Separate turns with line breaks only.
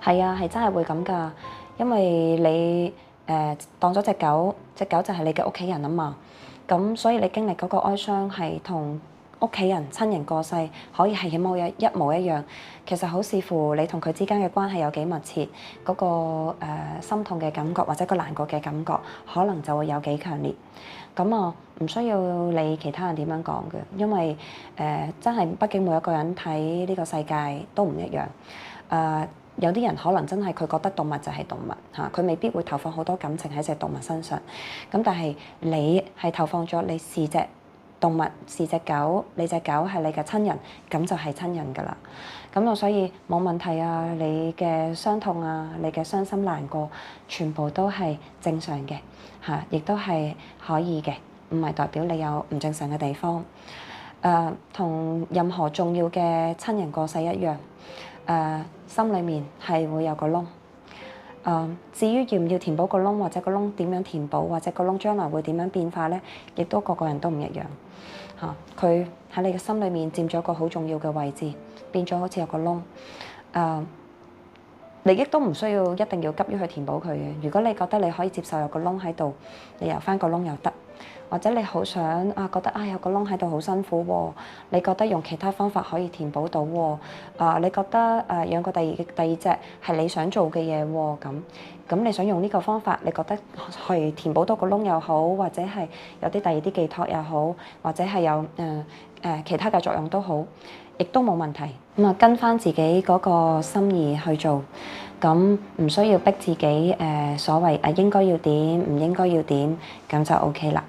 係啊，係真係會咁㗎，因為你當咗隻狗，隻狗就係你嘅屋企人啊嘛。咁所以你經歷嗰個哀傷係同屋企人親人過世可以係一模一樣。其實好視乎你同佢之間嘅關係有幾密切，嗰個心痛嘅感覺或者個難過嘅感覺，可能就會有幾強烈。咁啊，唔需要理其他人點樣講嘅，因為真係畢竟每一個人睇呢個世界都唔一樣。有啲人可能真係佢覺得動物就係動物嚇，佢未必會投放好多感情喺隻動物身上。咁但係你係投放咗，你是隻動物，是隻狗，你隻狗係你嘅親人，咁就係親人㗎啦。咁啊，所以冇問題啊，你嘅傷痛啊，你嘅傷心難過，全部都係正常嘅嚇，亦都係可以嘅，唔係代表你有唔正常嘅地方。同任何重要嘅親人過世一樣。心裏面係會有個窿。至於要唔要填補個窿，或者個窿點樣填補，或者個窿將來會點樣變化咧，亦都個個人都唔一樣。佢喺你嘅心裏面佔咗個好重要嘅位置，變咗好似有個窿。你亦都唔需要一定要急於去填補佢嘅。如果你覺得你可以接受有個窿喺度，你由翻個窿又得。或者你好想覺得有個窿喺度好辛苦喎，你覺得用其他方法可以填補到喎，你覺得養個第二隻係你想做嘅嘢喎，咁你想用呢個方法，你覺得去填補到個窿又好，或者係有啲第二啲寄託又好，或者係有其他嘅作用都好，亦都冇問題。咁啊，跟翻自己嗰個心意去做，咁唔需要逼自己所謂應該要點，唔應該要點，咁就 OK 啦。